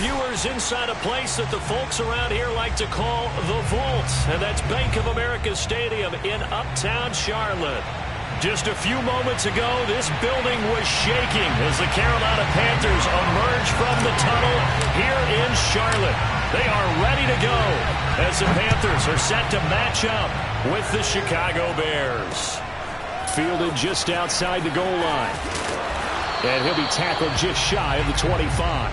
viewers inside a place that the folks around here like to call the Vault, and that's Bank of America Stadium in Uptown Charlotte. Just a few moments ago, this building was shaking as the Carolina Panthers emerge from the tunnel here in Charlotte. They are ready to go as the Panthers are set to match up with the Chicago Bears. Fielded just outside the goal line. And he'll be tackled just shy of the 25.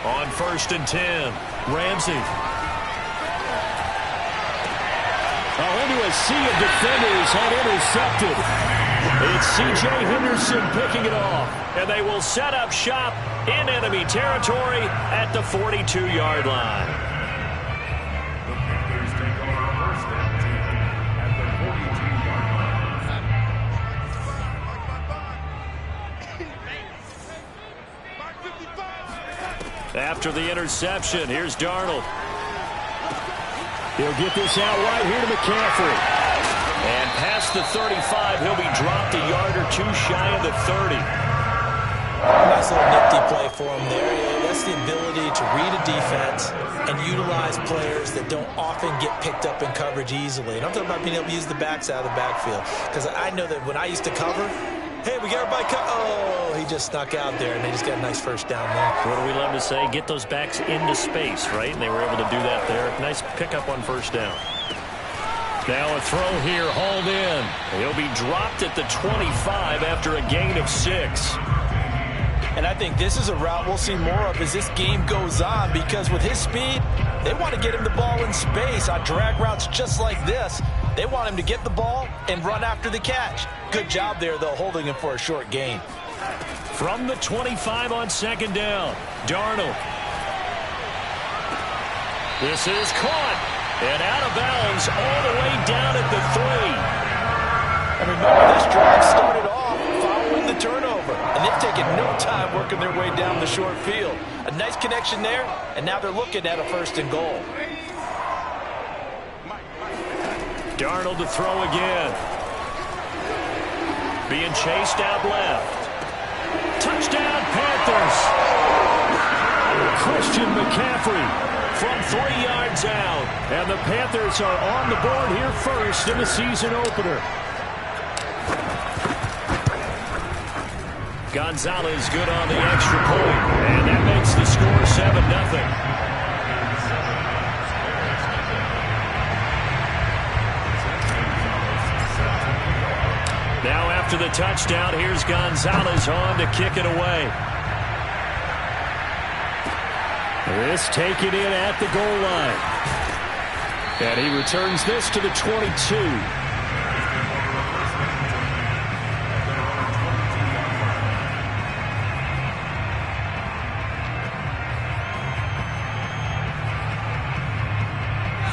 On 1st and 10, Ramsey. Into a sea of defenders and intercepted. It's C.J. Henderson picking it off. And they will set up shop in enemy territory at the 42-yard line. After the interception, here's Darnold. He'll get this out right here to McCaffrey. And past the 35, he'll be dropped a yard or two shy of the 30. Nice little nifty play for him there. That's the ability to read a defense and utilize players that don't often get picked up in coverage easily. And I'm talking about being able to use the backs out of the backfield. Because I know that when I used to cover, hey, we got everybody oh, he just snuck out there, and they just got a nice first down there. What do we love to say? Get those backs into space, right? And they were able to do that there. Nice pickup on first down. Now a throw here, hauled in. He'll be dropped at the 25 after a gain of 6. And I think this is a route we'll see more of as this game goes on, because with his speed, they want to get him the ball in space on drag routes just like this. They want him to get the ball and run after the catch. Good job there, though, holding him for a short gain. From the 25 on 2nd down, Darnold. This is caught and out of bounds all the way down at the 3. And remember, this drive started off following the turnover, and they've taken no time working their way down the short field. A nice connection there, and now they're looking at a 1st and goal. Darnold to throw again. Being chased out left. Touchdown, Panthers. Christian McCaffrey from 3 yards out. And the Panthers are on the board here first in the season opener. Gonzalez good on the extra point. And that makes the score 7-0. Now after the touchdown, here's Gonzalez on to kick it away. This taken in at the goal line. And he returns this to the 22.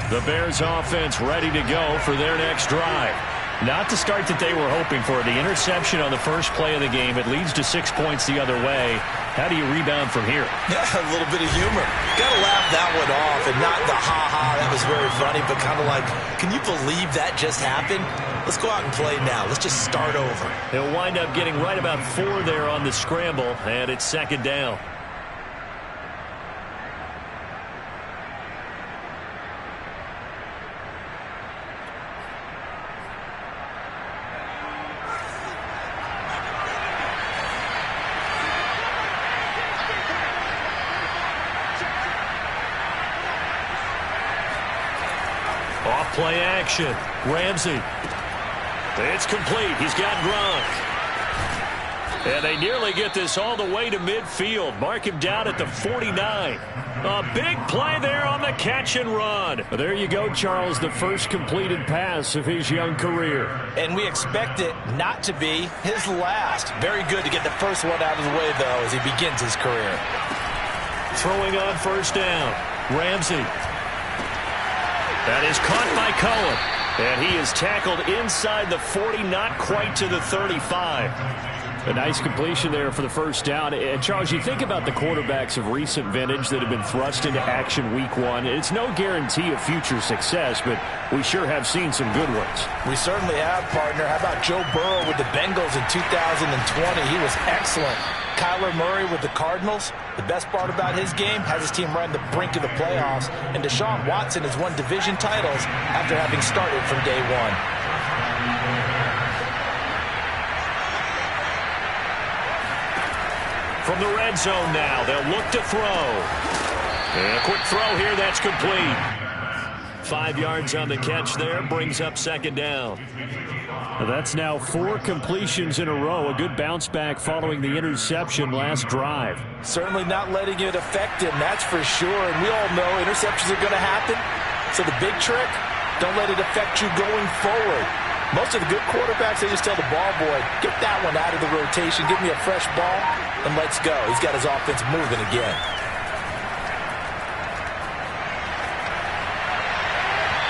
The Bears offense ready to go for their next drive. Not the start that they were hoping for. The interception on the first play of the game. It leads to 6 points the other way. How do you rebound from here? Yeah, a little bit of humor. Got to laugh that one off, and not the ha-ha, that was very funny, but kind of like, can you believe that just happened? Let's go out and play now. Let's just start over. He'll wind up getting right about 4 there on the scramble, and it's 2nd down. Play action. Ramsey. It's complete. He's got Gronk. And they nearly get this all the way to midfield. Mark him down at the 49. A big play there on the catch and run. There you go, Charles, the first completed pass of his young career. And we expect it not to be his last. Very good to get the first one out of the way, though, as he begins his career. Throwing on 1st down. Ramsey. That is caught by Cohen. And he is tackled inside the 40, not quite to the 35. A nice completion there for the first down. And, Charles, you think about the quarterbacks of recent vintage that have been thrust into action week one. It's no guarantee of future success, but we sure have seen some good ones. We certainly have, partner. How about Joe Burrow with the Bengals in 2020? He was excellent. Kyler Murray with the Cardinals. The best part about his game has his team right on the brink of the playoffs. And Deshaun Watson has won division titles after having started from day one. From the red zone now, they'll look to throw. And a quick throw here, that's complete. 5 yards on the catch there, brings up second down. That's now 4 completions in a row. A good bounce back following the interception last drive. Certainly not letting it affect him, that's for sure. And we all know interceptions are going to happen. So the big trick, don't let it affect you going forward. Most of the good quarterbacks, they just tell the ball boy, get that one out of the rotation, give me a fresh ball, and let's go. He's got his offense moving again.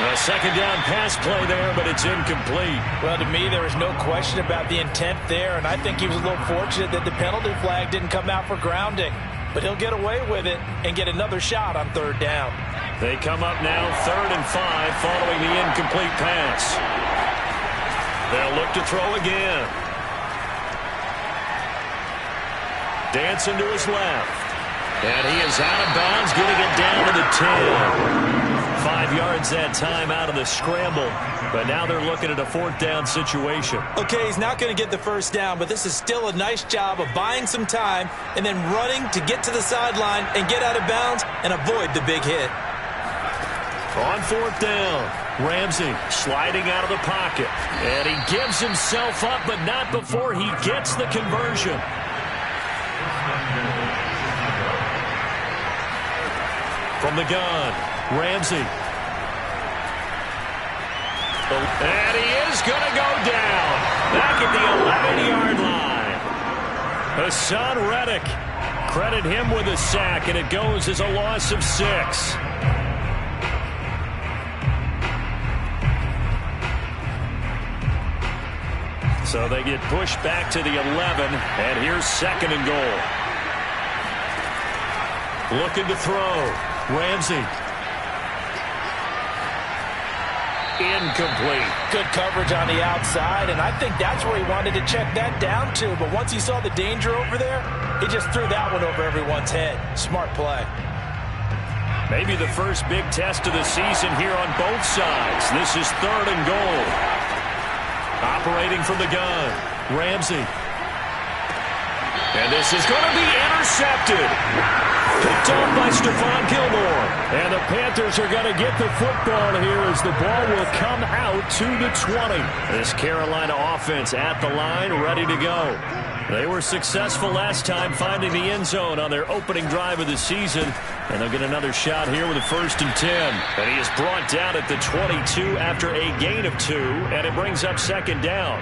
A second down pass play there, but it's incomplete. Well, to me, there is no question about the intent there, and I think he was a little fortunate that the penalty flag didn't come out for grounding. But he'll get away with it and get another shot on third down. They come up now 3rd and 5 following the incomplete pass. They'll look to throw again. Dancing to his left. And he is out of bounds, getting it down to the 10. 5 yards that time out of the scramble. But now they're looking at a 4th down situation. Okay, he's not going to get the first down, but this is still a nice job of buying some time and then running to get to the sideline and get out of bounds and avoid the big hit. On 4th down, Ramsey sliding out of the pocket. And he gives himself up, but not before he gets the conversion. From the gun, Ramsey. And he is going to go down. Back at the 11-yard line. Hassan Reddick. Credit him with a sack, and it goes as a loss of 6. So they get pushed back to the 11, and here's 2nd and goal. Looking to throw. Ramsey. Incomplete. Good coverage on the outside, and I think that's where he wanted to check that down to. But once he saw the danger over there, he just threw that one over everyone's head. Smart play. Maybe the first big test of the season here on both sides. This is 3rd and goal. Operating from the gun, Ramsey. And this is going to be intercepted. Picked off by Stephon Gilmore. And the Panthers are going to get the football here as the ball will come out to the 20. This Carolina offense at the line, ready to go. They were successful last time finding the end zone on their opening drive of the season. And they'll get another shot here with a 1st and 10. And he is brought down at the 22 after a gain of 2. And it brings up 2nd down.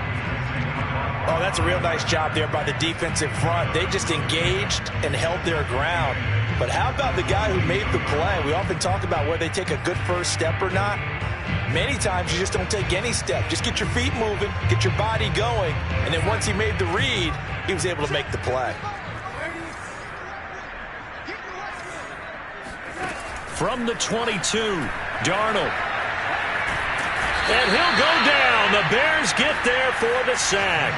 Oh, that's a real nice job there by the defensive front. They just engaged and held their ground. But how about the guy who made the play? We often talk about whether they take a good first step or not. Many times you just don't take any step. Just get your feet moving, get your body going, and then once he made the read, he was able to make the play. From the 22, Darnold. And he'll go down. The Bears get there for the sack.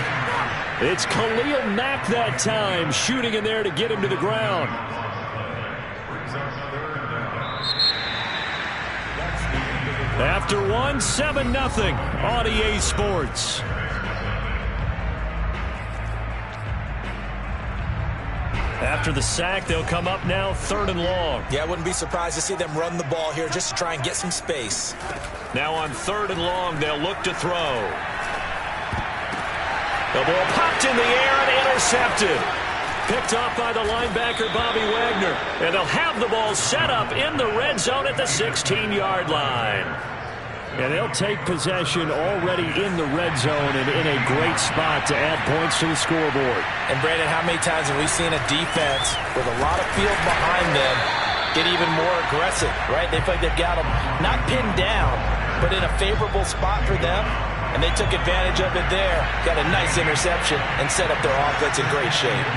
It's Khalil Mack that time, shooting in there to get him to the ground. After 7-0 on EA Sports. After the sack, they'll come up now 3rd and long. Yeah, I wouldn't be surprised to see them run the ball here just to try and get some space. Now on 3rd and long, they'll look to throw. The ball popped in the air and intercepted. Picked off by the linebacker, Bobby Wagner. And they'll have the ball set up in the red zone at the 16-yard line. And they'll take possession already in the red zone and in a great spot to add points to the scoreboard. And, Brandon, how many times have we seen a defense with a lot of field behind them get even more aggressive, right? They feel like they've got them not pinned down, but in a favorable spot for them. and they took advantage of it there. Got a nice interception and set up their offense in great shape.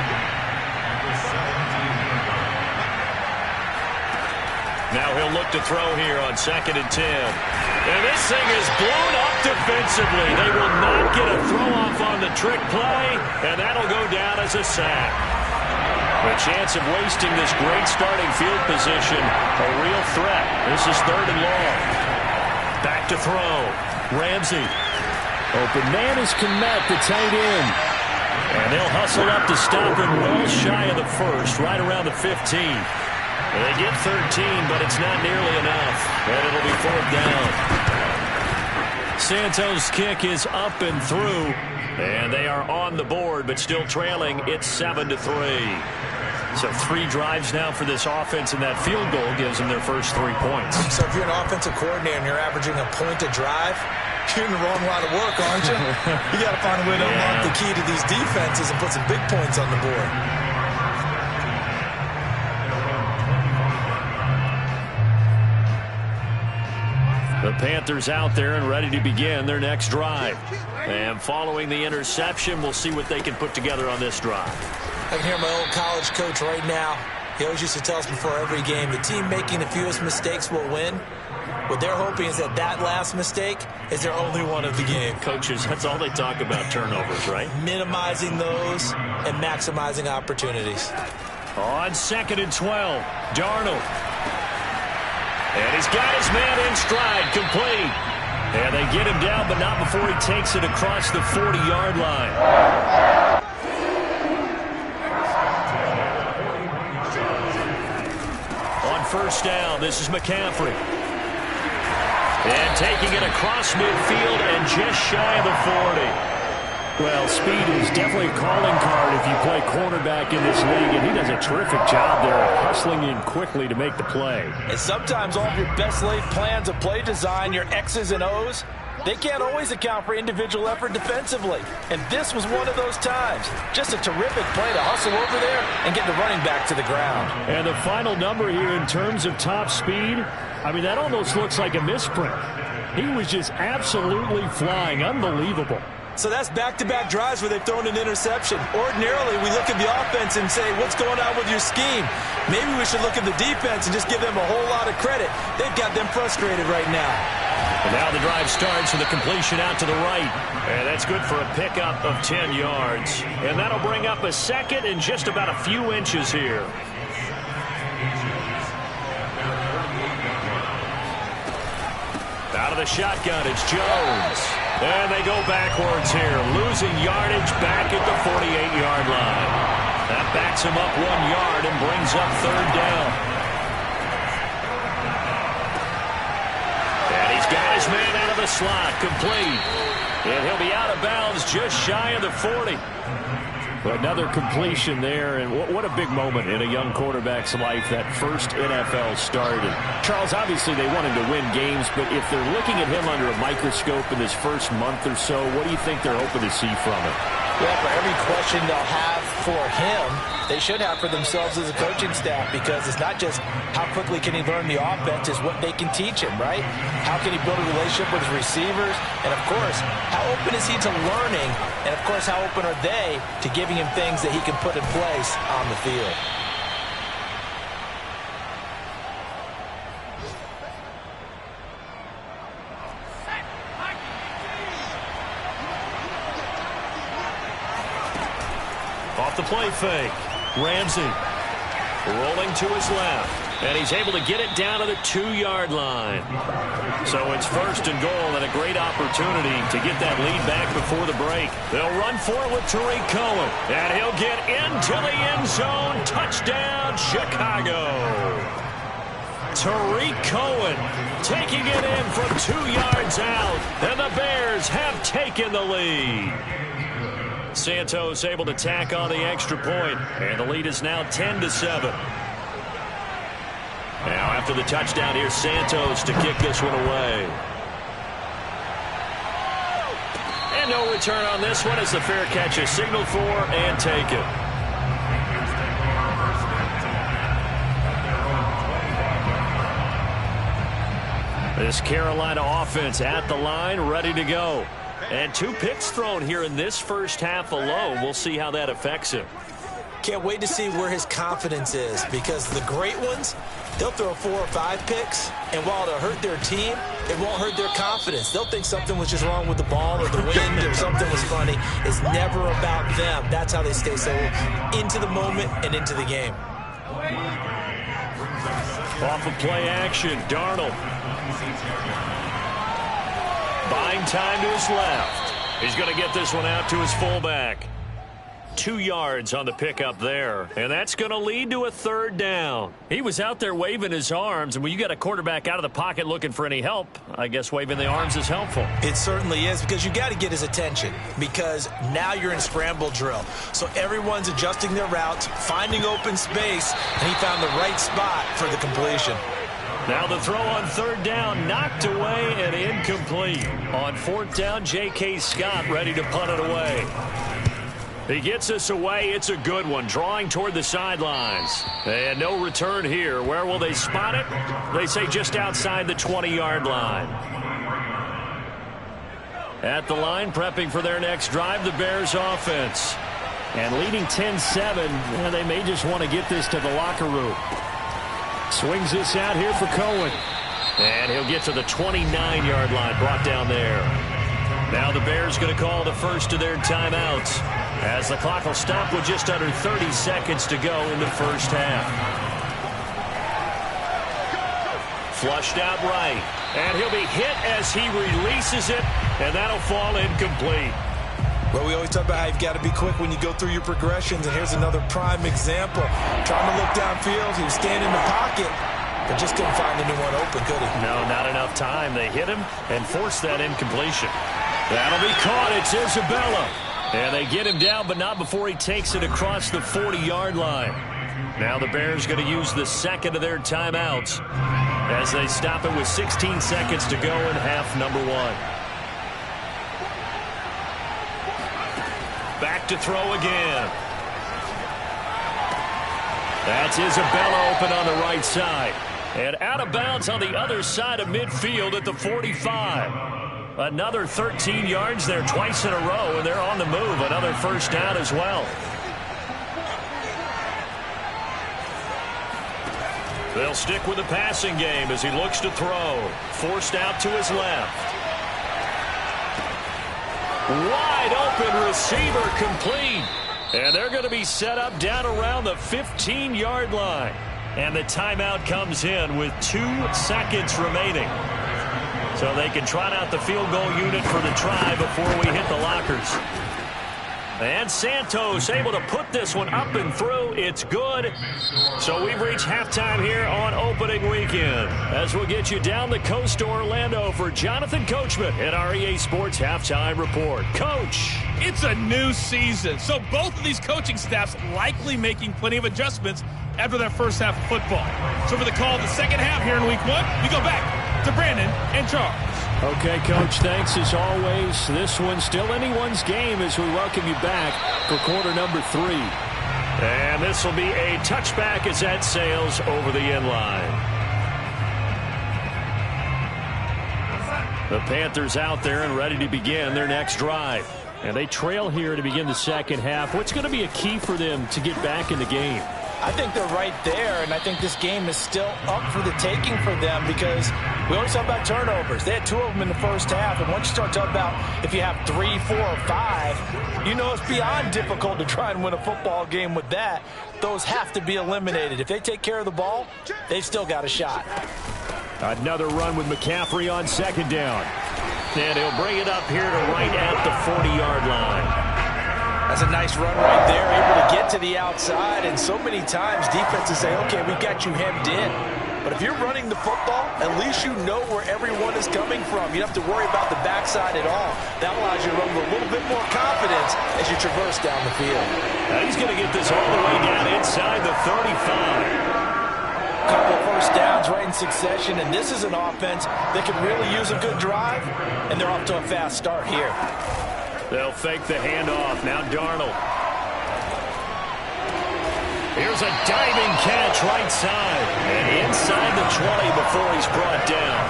Now he'll look to throw here on 2nd and 10. And this thing is blown up defensively. They will not get a throw-off on the trick play, and that'll go down as a sack. A chance of wasting this great starting field position, a real threat. This is 3rd and long. Back to throw. Ramsey. Open man is Kmet, the tight end. And they'll hustle up to stop him well shy of the first, right around the 15. They get 13, but it's not nearly enough. And it'll be 4th down. Santos' kick is up and through. And they are on the board, but still trailing. It's 7-3. So 3 drives now for this offense, and that field goal gives them their first 3 points. So if you're an offensive coordinator and you're averaging a point a drive, you're in the wrong line of work, aren't you? You got to find a way to unlock the key to these defenses and put some big points on the board. The Panthers out there and ready to begin their next drive. And following the interception, we'll see what they can put together on this drive. I can hear my old college coach right now. He always used to tell us before every game, the team making the fewest mistakes will win. What they're hoping is that that last mistake is their only one of the game. Coaches, that's all they talk about, turnovers, right? Minimizing those and maximizing opportunities. On 2nd and 12, Darnold. And he's got his man in stride, complete. And they get him down, but not before he takes it across the 40-yard line. On 1st down, this is McCaffrey. And taking it across midfield and just shy of the 40. Well, speed is definitely a calling card if you play cornerback in this league, and he does a terrific job there of hustling in quickly to make the play. And sometimes all of your best laid plans of play design, your X's and O's, they can't always account for individual effort defensively. And this was one of those times. Just a terrific play to hustle over there and get the running back to the ground. And the final number here in terms of top speed, I mean, that almost looks like a misprint. He was just absolutely flying. Unbelievable. So that's back-to-back drives where they've thrown an interception. Ordinarily, we look at the offense and say, what's going on with your scheme? Maybe we should look at the defense and just give them a whole lot of credit. They've got them frustrated right now. And now the drive starts with a completion out to the right. And that's good for a pickup of 10 yards. And that'll bring up a 2nd and just about a few inches here. Out of the shotgun, it's Jones. And they go backwards here, losing yardage back at the 48-yard line. That backs him up 1 yard and brings up 3rd down. And he's got his man out of the slot, complete. And he'll be out of bounds just shy of the 40. Another completion there, and what a big moment in a young quarterback's life, that first NFL start. And Charles, obviously they want him to win games, but if they're looking at him under a microscope in this first month or so, what do you think they're hoping to see from him? Well, for every question they'll have for him, they should have for themselves as a coaching staff, because it's not just how quickly can he learn the offense, it's what they can teach him, right? How can he build a relationship with his receivers? And, of course, how open is he to learning? And, of course, how open are they to giving him things that he can put in place on the field? Off the play fake. Ramsey rolling to his left. And he's able to get it down to the 2-yard line. So it's 1st and goal, and a great opportunity to get that lead back before the break. They'll run for it with Tariq Cohen. And he'll get into the end zone. Touchdown, Chicago. Tariq Cohen taking it in from 2 yards out. And the Bears have taken the lead. Santos able to tack on the extra point, and the lead is now 10-7. Now after the touchdown, here's Santos to kick this one away. And no return on this one as the fair catch is signaled for and taken. This Carolina offense at the line, ready to go. And 2 picks thrown here in this first half alone. We'll see how that affects him. Can't wait to see where his confidence is, because the great ones, they'll throw 4 or 5 picks, and while it'll hurt their team, it won't hurt their confidence. They'll think something was just wrong with the ball or the wind or something was funny. It's never about them. That's how they stay so into the moment and into the game. Off of play action, Darnold. Buying time to his left. He's going to get this one out to his fullback. 2 yards on the pickup there, and that's going to lead to a 3rd down. He was out there waving his arms, and when you got a quarterback out of the pocket looking for any help, I guess waving the arms is helpful. It certainly is, because you got to get his attention, because now you're in scramble drill. So everyone's adjusting their routes, finding open space, and he found the right spot for the completion. Now the throw on 3rd down, knocked away and incomplete. On 4th down, J.K. Scott ready to punt it away. He gets us away. It's a good one, drawing toward the sidelines. And no return here. Where will they spot it? They say just outside the 20-yard line. At the line, prepping for their next drive, the Bears offense. And leading 10-7, they may just want to get this to the locker room. Swings this out here for Cohen. And he'll get to the 29-yard line, brought down there. Now the Bears going to call the first of their timeouts, as the clock will stop with just under 30 seconds to go in the first half. Flushed out right, and he'll be hit as he releases it, and that'll fall incomplete. Well, we always talk about how you've got to be quick when you go through your progressions, and here's another prime example. Trying to look downfield, he was standing in the pocket, but just couldn't find anyone open, could he? No, not enough time. They hit him and forced that incompletion. That'll be caught. It's Isabella. And they get him down, but not before he takes it across the 40-yard line. Now the Bears going to use the second of their timeouts as they stop it with 16 seconds to go in half number 1. Back to throw again. That's Isabella open on the right side. And out of bounds on the other side of midfield at the 45. Another 13 yards there twice in a row, and they're on the move. Another first down as well. They'll stick with the passing game as he looks to throw. Forced out to his left. Wide open receiver, complete. And they're going to be set up down around the 15-yard line. And the timeout comes in with 2 seconds remaining. So they can trot out the field goal unit for the try before we hit the lockers. And Santos able to put this one up and through. It's good. So we've reached halftime here on opening weekend, as we'll get you down the coast to Orlando for Jonathan Coachman at our EA Sports Halftime Report. Coach. It's a new season, so both of these coaching staffs likely making plenty of adjustments after their first half of football. So for the call of the second half here in week 1, we go back to Brandon and Charles. Okay, Coach, thanks as always. This one's still anyone's game as we welcome you back for quarter number 3. And this will be a touchback as that sails over the end line. The Panthers out there and ready to begin their next drive. And they trail here to begin the second half. What's going to be a key for them to get back in the game? I think they're right there, and I think this game is still up for the taking for them, because we always talk about turnovers. They had 2 of them in the first half, and once you start talking about if you have 3, 4, or 5, you know it's beyond difficult to try and win a football game with that. Those have to be eliminated. If they take care of the ball, they've still got a shot. Another run with McCaffrey on second down. And he'll bring it up here to right at the 40-yard line. That's a nice run right there, able to get to the outside, and so many times defenses say, okay, we got you hemmed in. But if you're running the football, at least you know where everyone is coming from. You don't have to worry about the backside at all. That allows you to run with a little bit more confidence as you traverse down the field. Now he's going to get this all the way down inside the 35. Couple of first downs right in succession, and this is an offense that can really use a good drive, and they're off to a fast start here. They'll fake the handoff. Now Darnold. Here's a diving catch right side. And inside the 20 before he's brought down.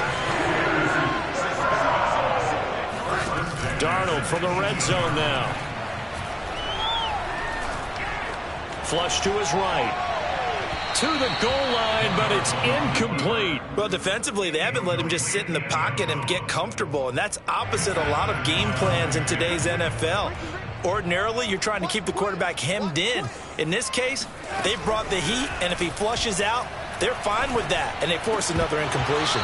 from the red zone now. Flush to his right. To the goal line, but it's incomplete. Well, defensively, they haven't let him just sit in the pocket and get comfortable, and that's opposite a lot of game plans in today's NFL. Ordinarily, you're trying to keep the quarterback hemmed in. In this case, they brought the heat, and if he flushes out, they're fine with that, and they force another incompletion.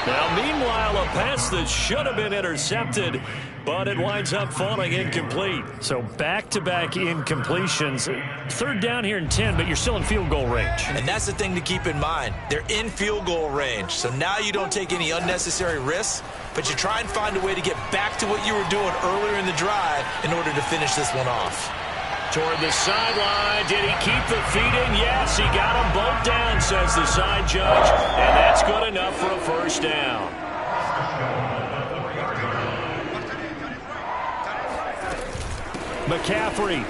Now, meanwhile, a pass that should have been intercepted, but it winds up falling incomplete. So back-to-back incompletions. Third down here and 10, but you're still in field goal range. And that's the thing to keep in mind. They're in field goal range, so now you don't take any unnecessary risks, but you try and find a way to get back to what you were doing earlier in the drive in order to finish this one off. Toward the sideline. Did he keep the feet in? Yes, he got them both down, says the side judge. And that's good enough for a first down. McCaffrey.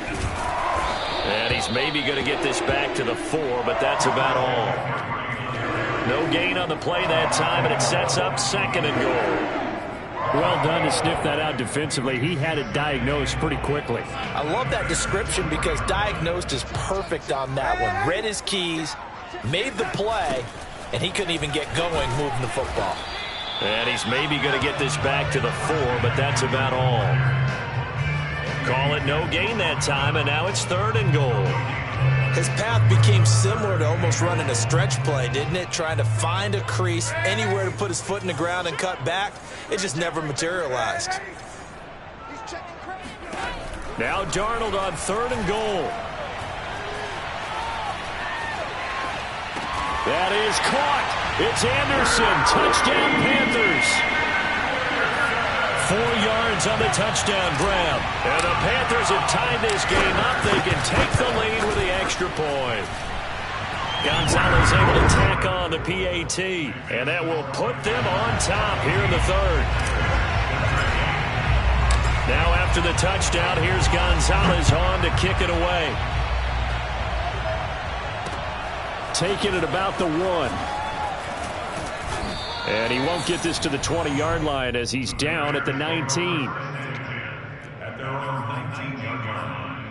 And he's maybe going to get this back to the 4, but that's about all. No gain on the play that time, and it sets up 2nd and goal. Well done to sniff that out defensively. He had it diagnosed pretty quickly. I love that description because diagnosed is perfect on that one. Read his keys, made the play, and he couldn't even get going moving the football. And he's maybe going to get this back to the 4, but that's about all. Call it no gain that time, and now it's 3rd and goal. His path became similar to almost running a stretch play, didn't it? Trying to find a crease, anywhere to put his foot in the ground and cut back. It just never materialized. Now Darnold on 3rd and goal. That is caught. It's Anderson. Touchdown, Panthers. 4 yards on the touchdown grab. And the Panthers have tied this game up. They can take the lead with the extra point. Gonzalez able to tack on the PAT. And that will put them on top here in the 3rd. Now after the touchdown, here's Gonzalez on to kick it away. Taking it about the 1. And he won't get this to the 20-yard line as he's down at the 19. At their own 19-yard line.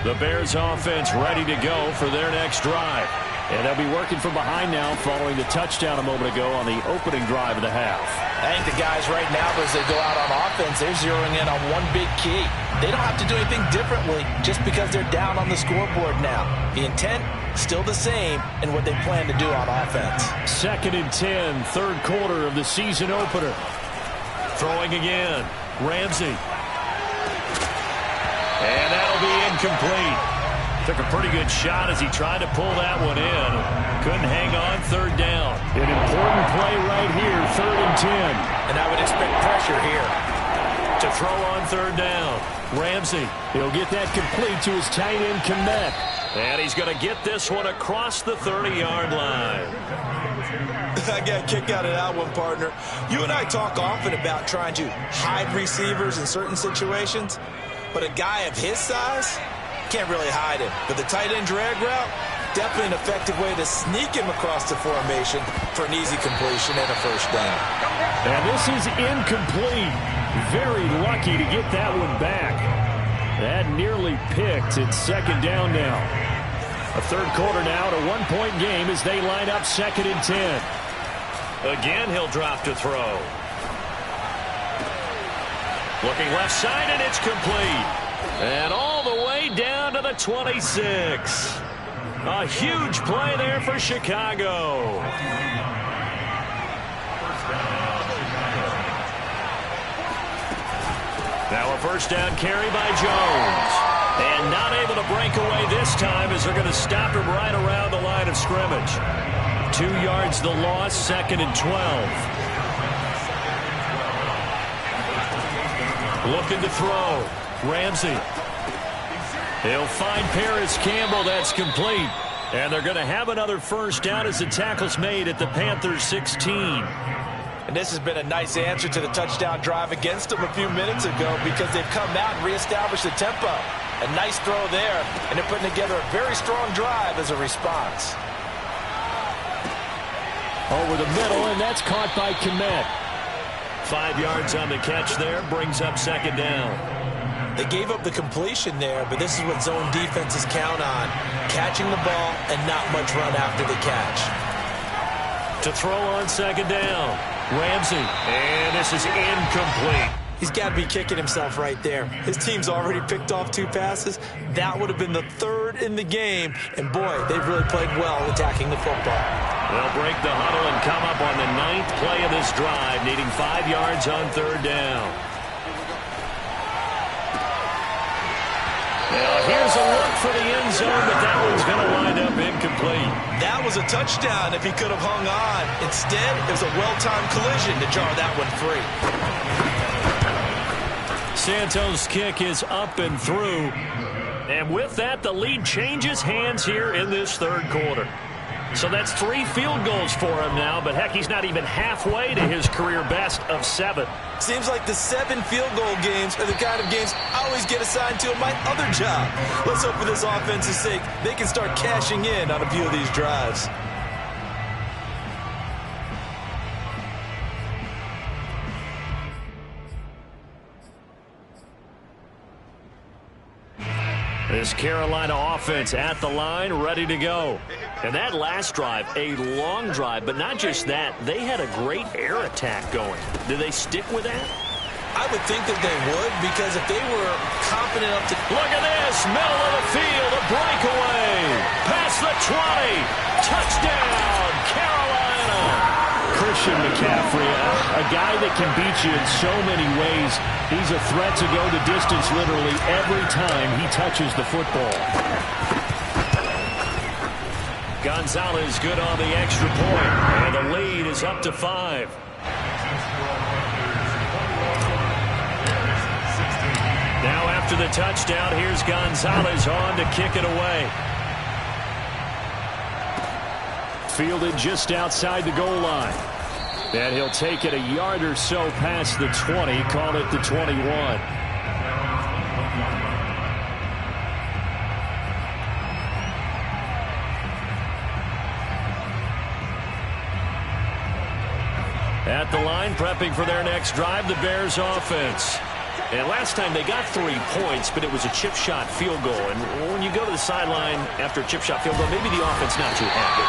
The Bears offense ready to go for their next drive. And they'll be working from behind now following the touchdown a moment ago on the opening drive of the half. I think the guys right now, as they go out on offense, they're zeroing in on one big key. They don't have to do anything differently just because they're down on the scoreboard now. The intent, still the same in what they plan to do on offense. 2nd and 10, 3rd quarter of the season opener. Throwing again. Ramsey. And that'll be incomplete. Took a pretty good shot as he tried to pull that one in. Couldn't hang on 3rd down. An important play right here, 3rd and 10. And I would expect pressure here. To throw on 3rd down. Ramsey. He'll get that complete to his tight end, Kmet. And he's going to get this one across the 30-yard line. I got a kick out of that one, partner. You and I talk often about trying to hide receivers in certain situations, but a guy of his size can't really hide him. But the tight end drag route, definitely an effective way to sneak him across the formation for an easy completion and a first down. And this is incomplete. Very lucky to get that one back. That nearly picked. It's 2nd down now. A 3rd quarter now, a 1-point game as they line up 2nd and 10. Again, he'll drop to throw. Looking left side, and it's complete. And all the way down to the 26. A huge play there for Chicago. Now a first down carry by Jones. And not able to break away this time as they're going to stop him right around the line of scrimmage. 2 yards the loss, 2nd and 12. Looking to throw. Ramsey. He'll find Paris Campbell. That's complete. And they're going to have another first down as the tackle's made at the Panthers 16. And this has been a nice answer to the touchdown drive against them a few minutes ago because they've come out and reestablished the tempo. A nice throw there, and they're putting together a very strong drive as a response. Over the middle, and that's caught by Kmet. 5 yards on the catch there, brings up second down. They gave up the completion there, but this is what zone defenses count on. Catching the ball and not much run after the catch. To throw on second down, Ramsey. And this is incomplete. He's got to be kicking himself right there. His team's already picked off 2 passes. That would have been the 3rd in the game. And boy, they've really played well attacking the football. They'll break the huddle and come up on the 9th play of this drive, needing 5 yards on 3rd down. Now here's a look for the end zone, but that one's going to wind up incomplete. That was a touchdown if he could have hung on. Instead, it was a well-timed collision to jar that one free. Santos' kick is up and through. And with that, the lead changes hands here in this 3rd quarter. So that's 3 field goals for him now, but heck, he's not even halfway to his career best of 7. Seems like the 7 field goal games are the kind of games I always get assigned to in my other job. Let's hope for this offense's sake they can start cashing in on a few of these drives. This Carolina offense at the line, ready to go. And that last drive, a long drive, but not just that. They had a great air attack going. Do they stick with that? I would think that they would, because if they were confident enough to... Look at this, middle of the field, a breakaway. Past the 20. Touchdown, Carolina. Christian McCaffrey, a guy that can beat you in so many ways. He's a threat to go the distance literally every time he touches the football. Gonzalez good on the extra point, and the lead is up to 5. Now after the touchdown, here's Gonzalez on to kick it away. Fielded just outside the goal line. And he'll take it a yard or so past the 20, call it the 21. At the line, prepping for their next drive, the Bears offense. And last time they got 3 points, but it was a chip shot field goal. And when you go to the sideline after a chip shot field goal, maybe the offense not too happy.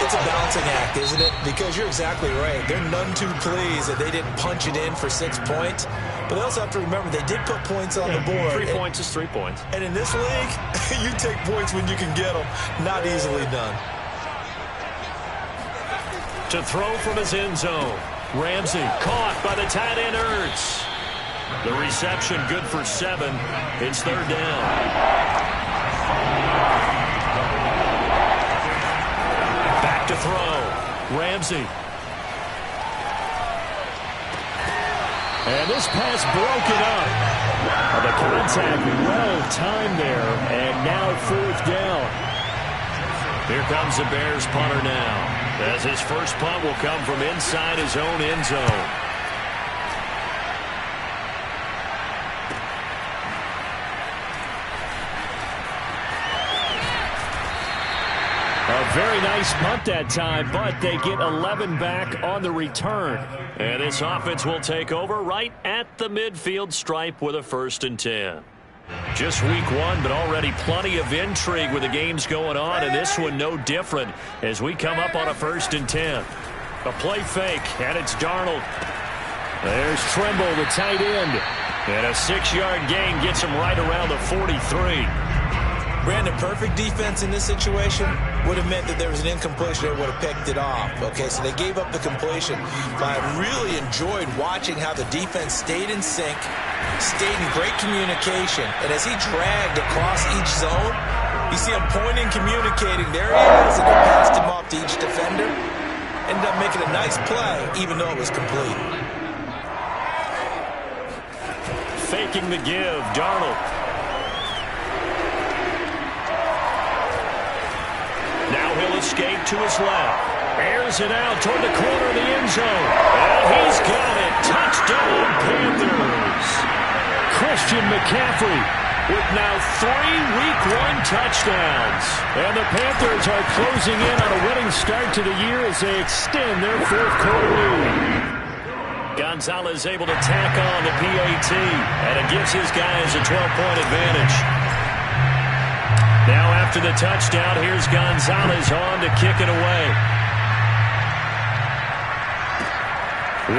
It's a balancing act, isn't it? Because you're exactly right. They're none too pleased that they didn't punch it in for 6 points. But they also have to remember they did put points on the board. 3 points is 3 points. And in this league, you take points when you can get them. Not easily done. To throw from his end zone. Ramsey caught by the tight end Ertz. The reception good for 7. It's 3rd down. Back to throw. Ramsey. And this pass broken up. The contact well timed there, and now 4th down. Here comes the Bears punter now, as his first punt will come from inside his own end zone. A very nice punt that time, but they get 11 back on the return. And this offense will take over right at the midfield stripe with a 1st and 10. Just week 1, but already plenty of intrigue with the games going on, and this one no different as we come up on a 1st and 10. A play fake, and it's Darnold. There's Trimble, the tight end. And a 6-yard gain gets him right around the 43. Brandon, perfect defense in this situation would have meant that there was an incompletion that would have picked it off. Okay, so they gave up the completion. But I really enjoyed watching how the defense stayed in sync, stayed in great communication. And as he dragged across each zone, you see him pointing, communicating. There he is, and he passed him off to each defender. Ended up making a nice play, even though it was complete. Faking the give, Darnold. Now he'll escape to his left. Airs it out toward the corner of the end zone. And he's got it. Touchdown, Panthers. Christian McCaffrey with now 3 Week 1 touchdowns. And the Panthers are closing in on a winning start to the year as they extend their 4th quarter lead. Gonzalez able to tack on the PAT, and it gives his guys a 12-point advantage. Now after the touchdown, here's Gonzalez on to kick it away.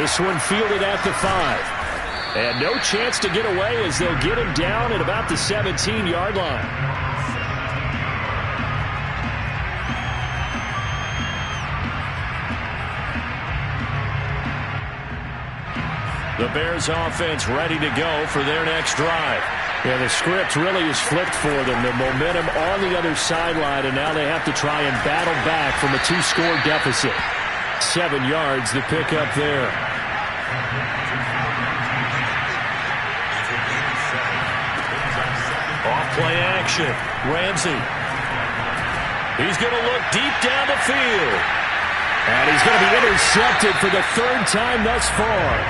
This one fielded at the 5. And no chance to get away as they'll get him down at about the 17-yard line. The Bears offense ready to go for their next drive. Yeah, the script really is flipped for them. The momentum on the other sideline, and now they have to try and battle back from a 2-score deficit. 7 yards, the pickup there. Off-play action. Ramsey. He's going to look deep down the field. And he's going to be intercepted for the 3rd time thus far.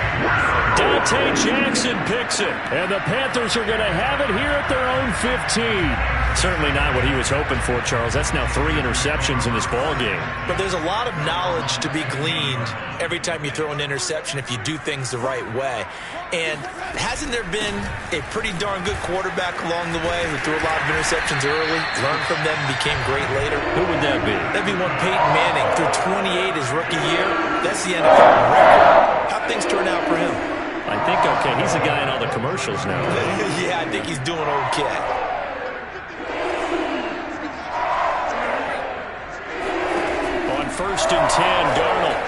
Dante Jackson picks it. And the Panthers are going to have it here at their own 15. Certainly not what he was hoping for, Charles. That's now 3 interceptions in this ball game. But there's a lot of knowledge to be gleaned every time you throw an interception if you do things the right way. And hasn't there been a pretty darn good quarterback along the way who threw a lot of interceptions early, learned from them, and became great later? Who would that be? That'd be one Peyton Manning. Threw 28 his rookie year. That's the NFL record. How'd things turn out for him? I think okay. He's the guy in all the commercials now. Yeah, I think he's doing okay. On 1st and 10, Darnold.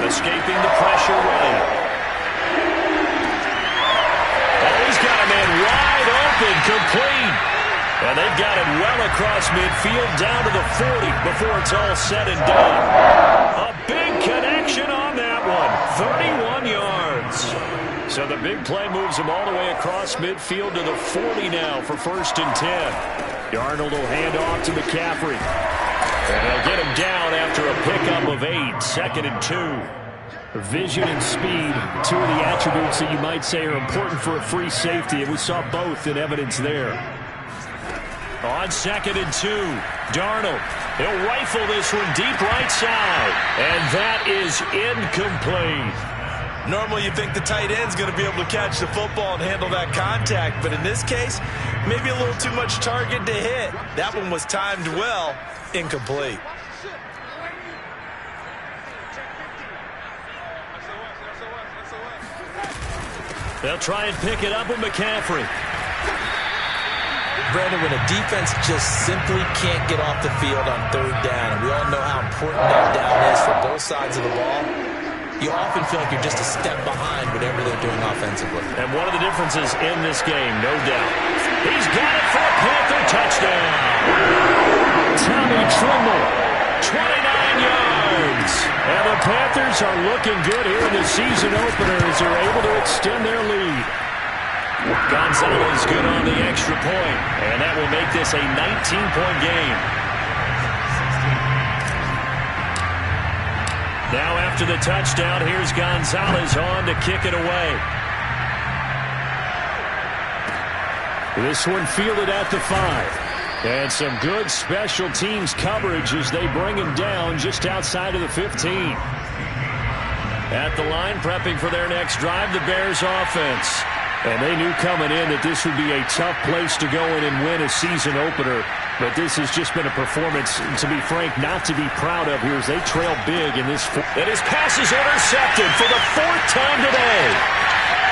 Escaping the pressure well. Oh, he's got a man wide open, complete. And they've got it well across midfield down to the 40 before it's all said and done. A big connection on that one. 31 yards. So the big play moves him all the way across midfield to the 40 now for 1st and 10. Darnold will hand off to McCaffrey. And they'll get him down after a pickup of 8. 2nd and 2. Vision and speed, 2 of the attributes that you might say are important for a free safety, and we saw both in evidence there. On 2nd and 2, Darnold. He'll rifle this one deep right side. And that is incomplete. Normally you think the tight end's going to be able to catch the football and handle that contact, but in this case, maybe a little too much target to hit. That one was timed well. Incomplete. They'll try and pick it up with McCaffrey. Brandon, when a defense just simply can't get off the field on 3rd down, and we all know how important that down is for both sides of the ball, you often feel like you're just a step behind whatever they're doing offensively. And one of the differences in this game, no doubt. He's got it for a Panther touchdown. Tommy Tremble. 29 yards. And the Panthers are looking good here in the season opener as they're able to extend their lead. Gonzalez good on the extra point, and that will make this a 19-point game. Now after the touchdown, here's Gonzalez on to kick it away. This one fielded at the 5. And some good special teams coverage as they bring him down just outside of the 15. At the line, prepping for their next drive, the Bears offense. And they knew coming in that this would be a tough place to go in and win a season opener. But this has just been a performance, to be frank, not to be proud of here as they trail big in this. And his pass is intercepted for the 4th time today.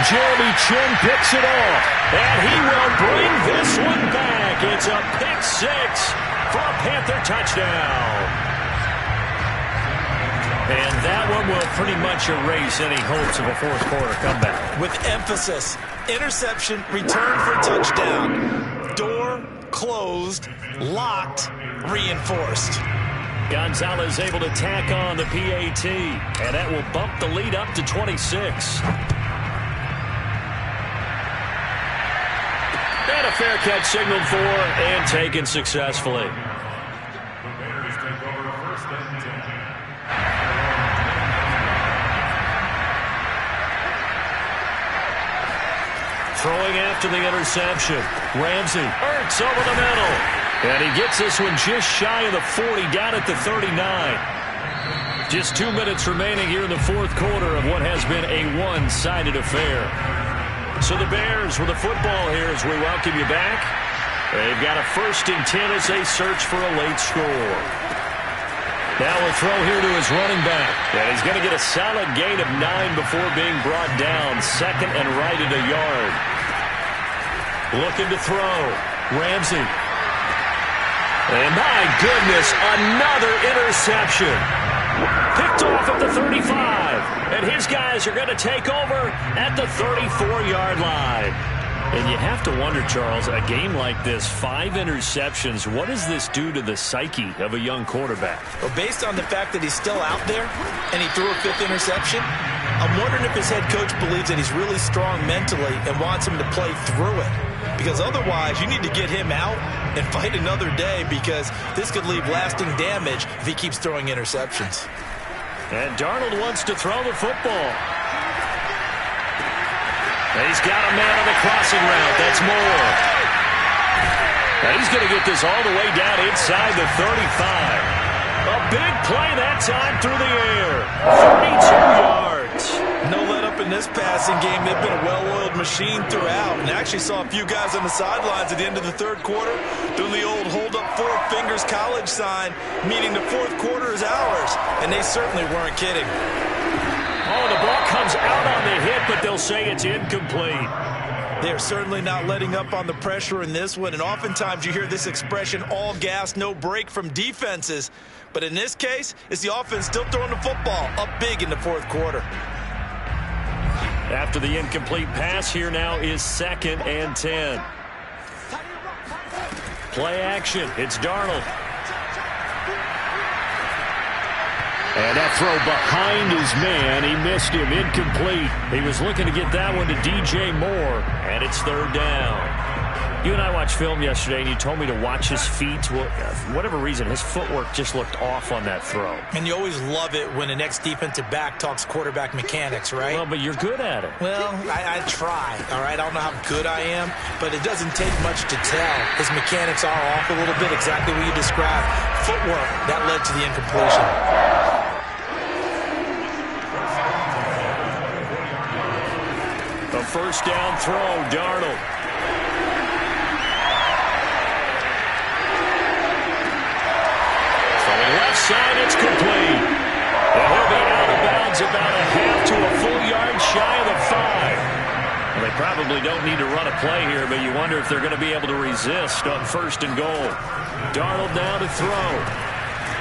Jeremy Chin picks it off. And he will bring this one back. It's a pick 6 for a Panther touchdown. And that one will pretty much erase any hopes of a 4th quarter comeback. With emphasis, interception, return for touchdown. Door closed, locked, reinforced. Gonzalez able to tack on the PAT, and that will bump the lead up to 26. And a fair catch signaled for and taken successfully. Throwing after the interception. Ramsey, Ertz over the middle. And he gets this one just shy of the 40, down at the 39. Just 2 minutes remaining here in the fourth quarter of what has been a one-sided affair. So the Bears with the football here as we welcome you back. They've got a 1st and 10 as they search for a late score. Now we'll throw here to his running back. And he's going to get a solid gain of 9 before being brought down. 2nd and right at a yard. Looking to throw. Ramsey. And my goodness, another interception. Picked off at the 35. And his guys are going to take over at the 34-yard line. And you have to wonder, Charles, a game like this, 5 interceptions, what does this do to the psyche of a young quarterback? Well, based on the fact that he's still out there and he threw a 5th interception, I'm wondering if his head coach believes that he's really strong mentally and wants him to play through it. Because otherwise, you need to get him out and fight another day, because this could leave lasting damage if he keeps throwing interceptions. And Darnold wants to throw the football. He's got a man on the crossing route. That's Moore. And he's going to get this all the way down inside the 35. A big play that time through the air. 32 yards. No let up in this passing game. They've been a well-oiled machine throughout. And I actually saw a few guys on the sidelines at the end of the third quarter doing the old hold up 4 fingers college sign, meaning the fourth quarter is ours. And they certainly weren't kidding. Oh, the ball comes out on the hit, but they'll say it's incomplete. They're certainly not letting up on the pressure in this one, and oftentimes you hear this expression, all gas, no break, from defenses. But in this case, it's the offense still throwing the football up big in the fourth quarter. After the incomplete pass, here now is 2nd and 10. Play action. It's Darnold. And that throw behind his man. He missed him. Incomplete. He was looking to get that one to DJ Moore. And it's 3rd down. You and I watched film yesterday, and you told me to watch his feet. Well, for whatever reason, his footwork just looked off on that throw. And you always love it when the next defensive back talks quarterback mechanics, right? Well, but you're good at it. Well, I try, all right? I don't know how good I am, but it doesn't take much to tell. His mechanics are off a little bit, exactly what you described. Footwork, that led to the incompletion. A 1st down throw, Darnold. From the left side, it's complete. And he'll be out of bounds about a half to a full yard shy of the 5. Well, they probably don't need to run a play here, but you wonder if they're going to be able to resist on 1st and goal. Darnold now to throw.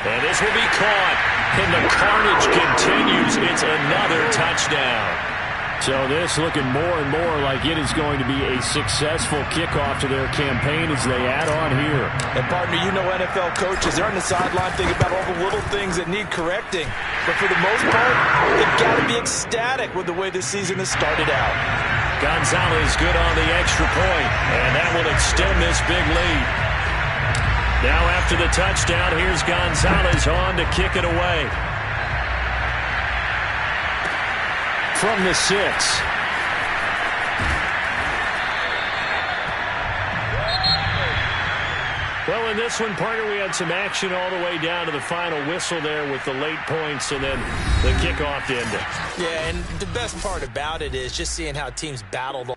And this will be caught. And the carnage continues. It's another touchdown. So this looking more and more like it is going to be a successful kickoff to their campaign as they add on here. And partner, you know NFL coaches, they're on the sideline thinking about all the little things that need correcting. But for the most part, they've got to be ecstatic with the way this season has started out. Gonzalez good on the extra point, and that will extend this big lead. Now after the touchdown, here's Gonzalez on to kick it away. From the 6. Well, in this one, partner, we had some action all the way down to the final whistle there with the late points and then the kickoff to end it. Yeah, and the best part about it is just seeing how teams battled.